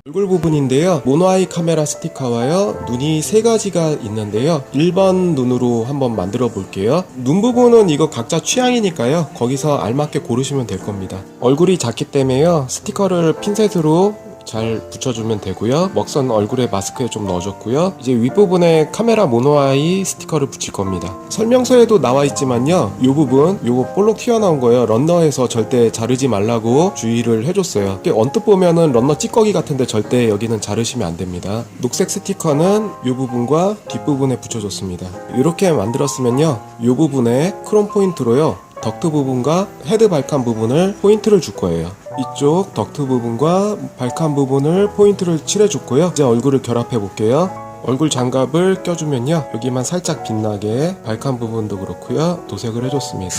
얼굴 부분인데요, 모노아이 카메라 스티커와요, 눈이 세 가지가 있는데요, 1번 눈으로 한번 만들어 볼게요. 눈 부분은 이거 각자 취향이니까요, 거기서 알맞게 고르시면 될 겁니다. 얼굴이 작기 때문에요, 스티커를 핀셋으로 잘 붙여주면 되고요. 먹선 얼굴에 마스크에 좀 넣어줬고요. 이제 윗부분에 카메라 모노아이 스티커를 붙일 겁니다. 설명서에도 나와 있지만요, 이 부분, 요거 볼록 튀어나온 거예요. 런너에서 절대 자르지 말라고 주의를 해줬어요. 언뜻 보면은 런너 찌꺼기 같은데 절대 여기는 자르시면 안 됩니다. 녹색 스티커는 이 부분과 뒷부분에 붙여줬습니다. 이렇게 만들었으면요, 이 부분에 크롬 포인트로요, 덕트 부분과 헤드 발칸 부분을 포인트를 줄 거예요. 이쪽 덕트 부분과 발칸 부분을 포인트를 칠해줬고요. 이제 얼굴을 결합해 볼게요. 얼굴 장갑을 껴주면요, 여기만 살짝 빛나게 발칸 부분도 그렇고요, 도색을 해줬습니다.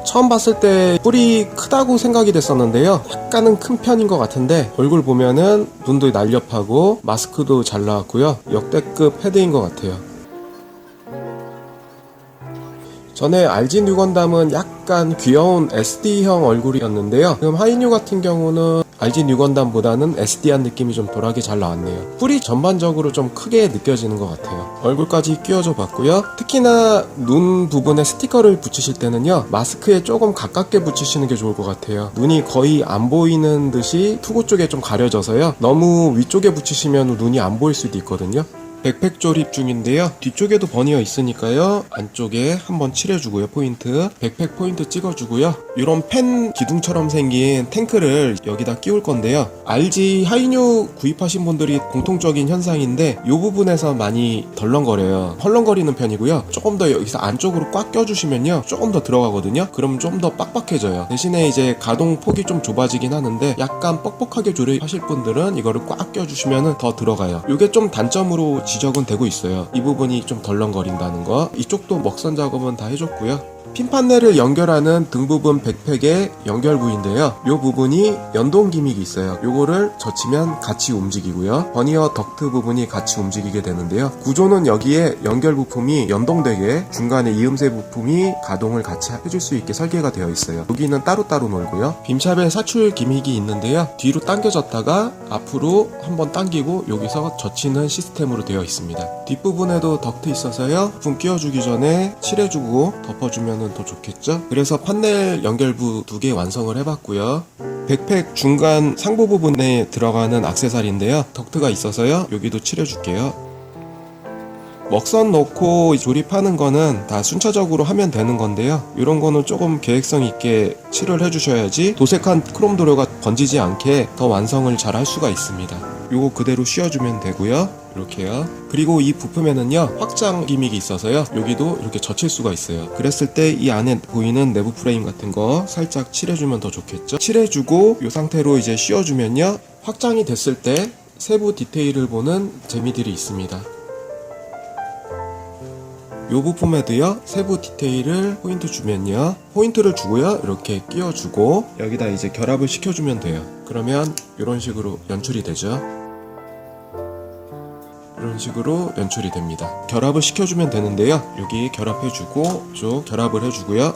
처음 봤을 때 뿔이 크다고 생각이 됐었는데요, 약간은 큰 편인 것 같은데 얼굴 보면은 눈도 날렵하고 마스크도 잘 나왔고요, 역대급 헤드인 것 같아요. 전에 RG 뉴건담은 약간 귀여운 SD형 얼굴이었는데요, 지금 하이뉴 같은 경우는 RG 뉴건담보다는 SD한 느낌이 좀 덜하게 잘 나왔네요. 뿔이 전반적으로 좀 크게 느껴지는 것 같아요. 얼굴까지 끼워줘 봤고요. 특히나 눈 부분에 스티커를 붙이실 때는요, 마스크에 조금 가깝게 붙이시는 게 좋을 것 같아요. 눈이 거의 안 보이는 듯이 투구 쪽에 좀 가려져서요, 너무 위쪽에 붙이시면 눈이 안 보일 수도 있거든요. 백팩 조립 중인데요, 뒤쪽에도 버니어 있으니까요, 안쪽에 한번 칠해주고요, 포인트 백팩 포인트 찍어주고요. 이런 펜 기둥처럼 생긴 탱크를 여기다 끼울 건데요, RG 하이뉴 구입하신 분들이 공통적인 현상인데 이 부분에서 많이 덜렁거려요. 헐렁거리는 편이고요. 조금 더 여기서 안쪽으로 꽉 껴주시면요, 조금 더 들어가거든요. 그럼 좀 더 빡빡해져요. 대신에 이제 가동 폭이 좀 좁아지긴 하는데 약간 뻑뻑하게 조립하실 분들은 이거를 꽉 껴주시면 더 들어가요. 이게 좀 단점으로 지적은 되고 있어요. 이 부분이 좀 덜렁거린다는 거. 이쪽도 먹선 작업은 다 해줬고요. 핀 판넬을 연결하는 등 부분 백팩의 연결 부위인데요, 이 부분이 연동 기믹이 있어요. 요거를 젖히면 같이 움직이고요, 버니어 덕트 부분이 같이 움직이게 되는데요, 구조는 여기에 연결 부품이 연동되게 중간에 이음새 부품이 가동을 같이 해줄 수 있게 설계가 되어 있어요. 여기는 따로따로 놀고요. 빔샵에 사출 기믹이 있는데요, 뒤로 당겨졌다가 앞으로 한번 당기고 여기서 젖히는 시스템으로 되어 있습니다. 뒷부분에도 덕트 있어서요, 부품 끼워주기 전에 칠해주고 덮어주면 더 좋겠죠? 그래서 판넬 연결부 2개 완성을 해봤고요. 백팩 중간 상부 부분에 들어가는 액세서리인데요, 덕트가 있어서요, 여기도 칠해줄게요. 먹선 넣고 조립하는 거는 다 순차적으로 하면 되는 건데요, 이런 거는 조금 계획성 있게 칠을 해주셔야지 도색한 크롬 도료가 번지지 않게 더 완성을 잘 할 수가 있습니다. 요거 그대로 씌워주면 되고요, 이렇게요. 그리고 이 부품에는요, 확장 기믹이 있어서요, 여기도 이렇게 젖힐 수가 있어요. 그랬을 때 이 안에 보이는 내부 프레임 같은 거 살짝 칠해주면 더 좋겠죠. 칠해주고 이 상태로 이제 씌워주면요, 확장이 됐을 때 세부 디테일을 보는 재미들이 있습니다. 이 부품에도요, 세부 디테일을 포인트 주면요, 포인트를 주고요, 이렇게 끼워주고 여기다 이제 결합을 시켜주면 돼요. 그러면 이런 식으로 연출이 되죠. 이런 식으로 연출이 됩니다. 결합을 시켜주면 되는데요, 여기 결합해주고 쭉 결합을 해주고요,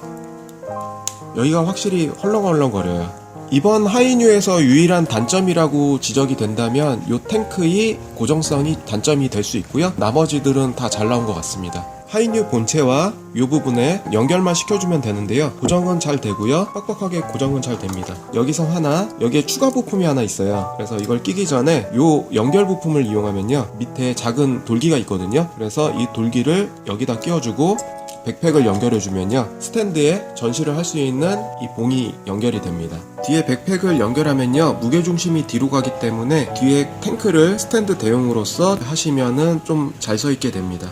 여기가 확실히 헐렁헐렁거려요. 이번 하이뉴에서 유일한 단점이라고 지적이 된다면 이 탱크의 고정성이 단점이 될 수 있고요, 나머지들은 다 잘 나온 것 같습니다. 하이뉴 본체와 이 부분에 연결만 시켜주면 되는데요, 고정은 잘 되고요, 빡빡하게 고정은 잘 됩니다. 여기서 하나, 여기에 추가 부품이 하나 있어요. 그래서 이걸 끼기 전에 이 연결 부품을 이용하면요, 밑에 작은 돌기가 있거든요. 그래서 이 돌기를 여기다 끼워주고 백팩을 연결해주면요, 스탠드에 전시를 할 수 있는 이 봉이 연결이 됩니다. 뒤에 백팩을 연결하면요, 무게중심이 뒤로 가기 때문에 뒤에 탱크를 스탠드 대용으로서 하시면은 좀 잘 서 있게 됩니다.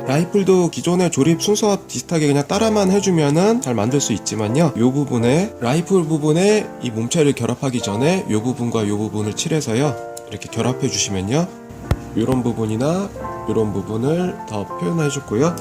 라이플도 기존의 조립 순서와 비슷하게 그냥 따라만 해주면은 잘 만들 수 있지만요, 이 부분에 라이플 부분에 이 몸체를 결합하기 전에 이 부분과 이 부분을 칠해서요, 이렇게 결합해 주시면요, 이런 부분이나 이런 부분을 더 표현해 줬고요,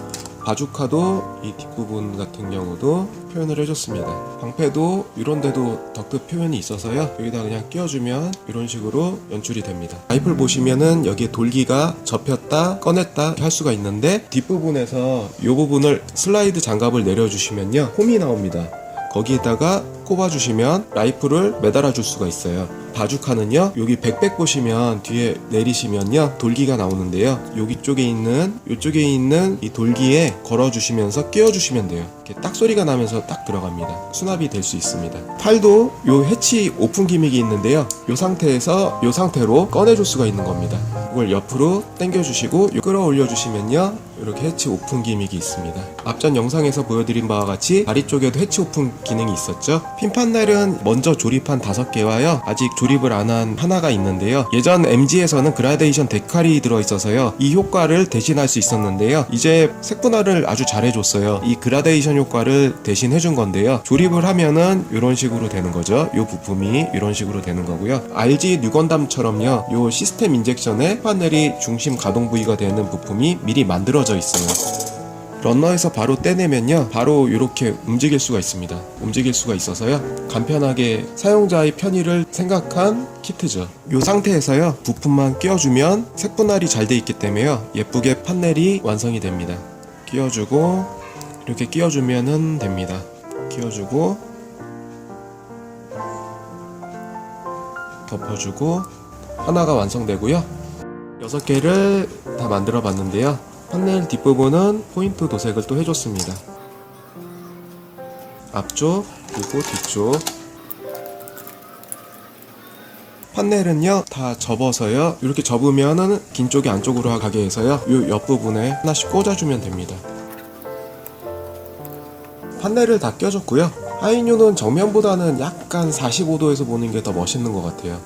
바주카도 이 뒷부분 같은 경우도 표현을 해줬습니다. 방패도 이런 데도 덕트 표현이 있어서요, 여기다 그냥 끼워주면 이런 식으로 연출이 됩니다. 라이플 보시면은 여기에 돌기가 접혔다 꺼냈다 할 수가 있는데, 뒷부분에서 이 부분을 슬라이드 장갑을 내려주시면요, 홈이 나옵니다. 거기에다가 꼽아주시면 라이플을 매달아 줄 수가 있어요. 바주카는요, 여기 백백 보시면 뒤에 내리시면요, 돌기가 나오는데요, 여기 쪽에 있는 이쪽에 있는 이 돌기에 걸어주시면서 끼워주시면 돼요. 이렇게 딱 소리가 나면서 딱 들어갑니다. 수납이 될 수 있습니다. 팔도 요 해치 오픈 기믹이 있는데요, 요 상태에서 요 상태로 꺼내줄 수가 있는 겁니다. 이걸 옆으로 당겨주시고 끌어올려 주시면요, 이렇게 해치 오픈 기믹이 있습니다. 앞전 영상에서 보여드린 바와 같이 다리 쪽에도 해치 오픈 기능이 있었죠. 핀 판넬은 먼저 조립한 5개와요, 아직 조립을 안 한 하나가 있는데요, 예전 MG에서는 그라데이션 데칼이 들어있어서요, 이 효과를 대신할 수 있었는데요, 이제 색분할을 아주 잘해줬어요. 이 그라데이션 효과를 대신 해준 건데요, 조립을 하면은 이런 식으로 되는 거죠. 이 부품이 이런 식으로 되는 거고요. RG 뉴건담처럼요, 이 시스템 인젝션에 판넬이 중심 가동 부위가 되는 부품이 미리 만들어져 있어요. 런너에서 바로 떼내면요, 바로 이렇게 움직일 수가 있습니다. 움직일 수가 있어서요, 간편하게 사용자의 편의를 생각한 키트죠. 이 상태에서요, 부품만 끼워주면 색분할이 잘 돼 있기 때문에요, 예쁘게 판넬이 완성이 됩니다. 끼워주고 이렇게 끼워주면 됩니다. 끼워주고 덮어주고 하나가 완성되고요. 6개를 다 만들어 봤는데요, 판넬 뒷부분은 포인트 도색을 또 해줬습니다. 앞쪽 그리고 뒤쪽 판넬은요 다 접어서요, 이렇게 접으면은 긴 쪽이 안쪽으로 가게 해서요, 이 옆부분에 하나씩 꽂아주면 됩니다. 판넬을 다 껴줬고요. 하이뉴는 정면보다는 약간 45도에서 보는 게 더 멋있는 것 같아요.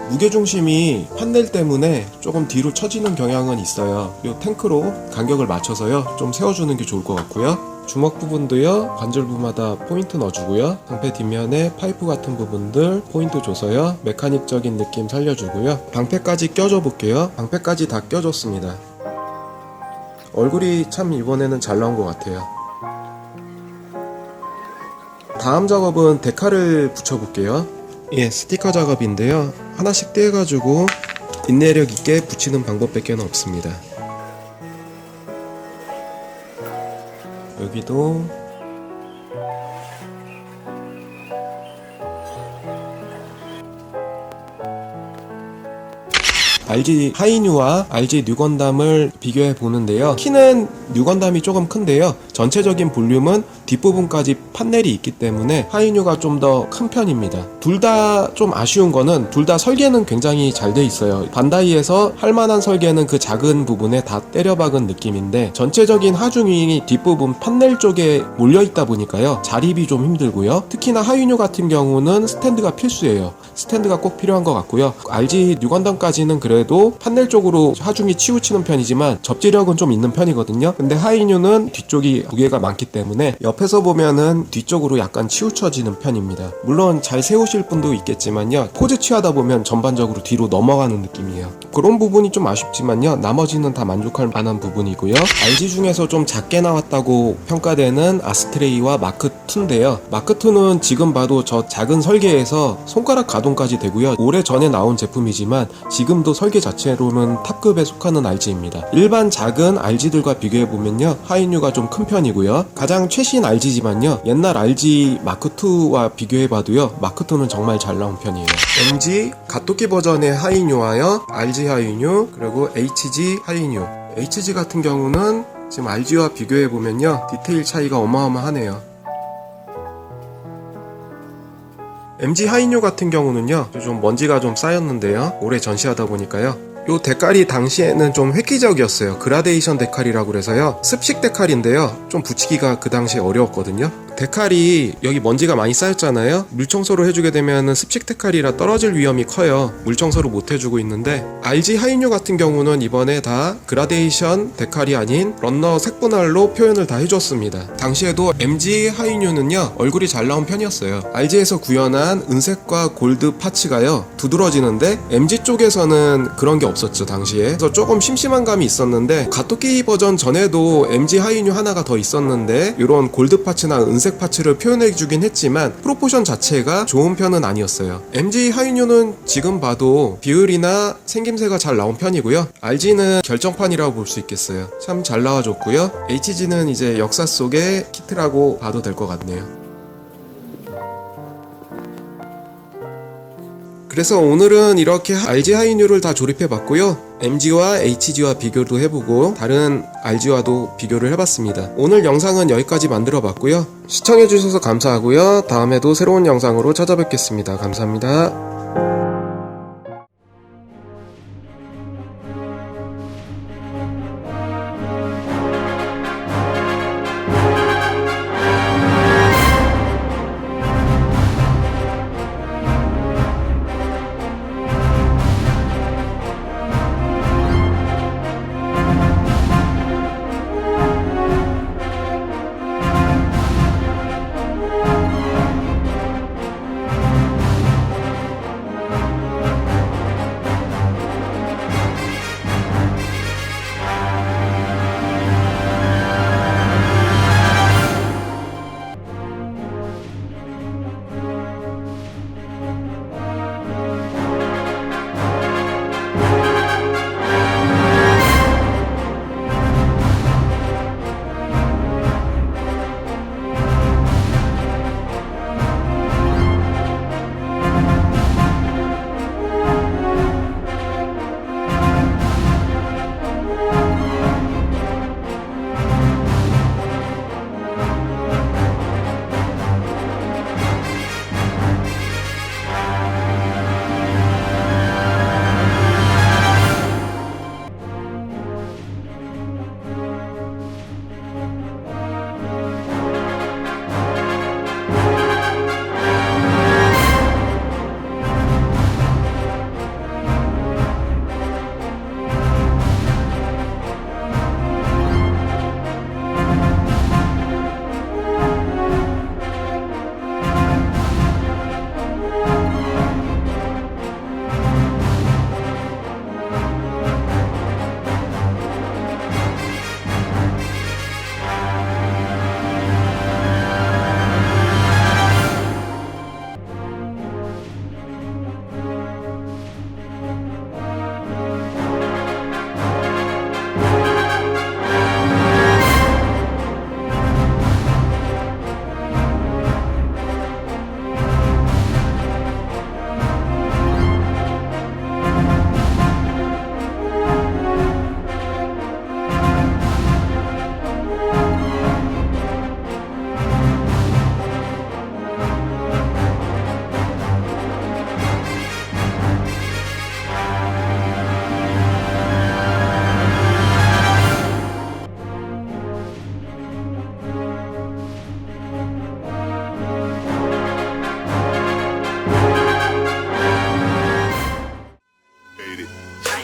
무게중심이 판넬 때문에 조금 뒤로 처지는 경향은 있어요. 이 탱크로 간격을 맞춰서요, 좀 세워주는 게 좋을 것 같고요. 주먹 부분도요, 관절부마다 포인트 넣어주고요. 방패 뒷면에 파이프 같은 부분들 포인트 줘서요, 메카닉적인 느낌 살려주고요. 방패까지 껴줘 볼게요. 방패까지 다 껴줬습니다. 얼굴이 참 이번에는 잘 나온 것 같아요. 다음 작업은 데칼을 붙여볼게요. 예, 스티커 작업인데요, 하나씩 떼가지고 인내력 있게 붙이는 방법밖에 없습니다. 여기도 RG 하이뉴와 RG 뉴건담을 비교해 보는데요, 키는 뉴건담이 조금 큰데요, 전체적인 볼륨은 뒷부분까지 판넬이 있기 때문에 하이뉴가 좀 더 큰 편입니다. 둘 다 좀 아쉬운 거는 둘 다 설계는 굉장히 잘 돼 있어요. 반다이에서 할만한 설계는 그 작은 부분에 다 때려박은 느낌인데, 전체적인 하중이 뒷부분 판넬 쪽에 몰려있다 보니까요, 자립이 좀 힘들고요. 특히나 하이뉴 같은 경우는 스탠드가 필수예요. 스탠드가 꼭 필요한 것 같고요. RG 뉴건담까지는 그래도 판넬 쪽으로 하중이 치우치는 편이지만 접지력은 좀 있는 편이거든요. 근데 하이뉴는 뒤쪽이 무게가 많기 때문에 옆에서 보면은 뒤쪽으로 약간 치우쳐지는 편입니다. 물론 잘 세우실 분도 있겠지만요, 포즈 취하다 보면 전반적으로 뒤로 넘어가는 느낌이에요. 그런 부분이 좀 아쉽지만요, 나머지는 다 만족할 만한 부분이고요. RG 중에서 좀 작게 나왔다고 평가되는 아스트레이와 마크2인데요, 마크2는 지금 봐도 저 작은 설계에서 손가락 가동까지 되고요. 오래전에 나온 제품이지만 지금도 설계 자체로는 탑급에 속하는 RG입니다. 일반 작은 RG들과 비교해보면요, 하이뉴가 좀 큰 편이고요. 가장 최신 RG지만요, 옛날 RG 마크2와 비교해봐도요, 마크2는 정말 잘 나온 편이에요. MG 갓도끼 버전의 하이뉴와요, RG 하이뉴, 그리고 HG 하이뉴. HG 같은 경우는 지금 RG와 비교해보면요, 디테일 차이가 어마어마하네요. MG 하이뉴 같은 경우는요, 좀 먼지가 좀 쌓였는데요, 오래 전시하다 보니까요, 요 데칼이 당시에는 좀 획기적이었어요. 그라데이션 데칼이라고 그래서요, 습식 데칼인데요, 좀 붙이기가 그 당시에 어려웠거든요. 데칼이 여기 먼지가 많이 쌓였잖아요. 물청소를 해주게 되면 습식 데칼이라 떨어질 위험이 커요. 물청소를 못 해주고 있는데 RG 하이뉴 같은 경우는 이번에 다 그라데이션 데칼이 아닌 런너 색분할로 표현을 다 해줬습니다. 당시에도 MG 하이뉴는요 얼굴이 잘 나온 편이었어요. RG에서 구현한 은색과 골드 파츠가요 두드러지는데 MG 쪽에서는 그런 게 없었죠 당시에. 그래서 조금 심심한 감이 있었는데 가토끼 버전 전에도 MG 하이뉴 하나가 더 있었는데 이런 골드 파츠나 은색 파츠를 표현해주긴 했지만 프로포션 자체가 좋은 편은 아니었어요. MG 하이뉴는 지금 봐도 비율이나 생김새가 잘 나온 편이고요. RG는 결정판이라고 볼 수 있겠어요. 참 잘 나와줬고요. HG는 이제 역사 속의 키트라고 봐도 될 것 같네요. 그래서 오늘은 이렇게 RG 하이뉴를 다 조립해봤고요. MG와 HG와 비교도 해보고 다른 RG와도 비교를 해봤습니다. 오늘 영상은 여기까지 만들어봤고요. 시청해주셔서 감사하고요. 다음에도 새로운 영상으로 찾아뵙겠습니다. 감사합니다.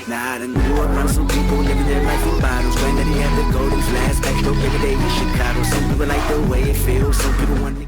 Now I done grew up around some people living their life in bottles. Granddaddy had the golden flask, back door every day in Chicago. Some people like the way it feels, some people want to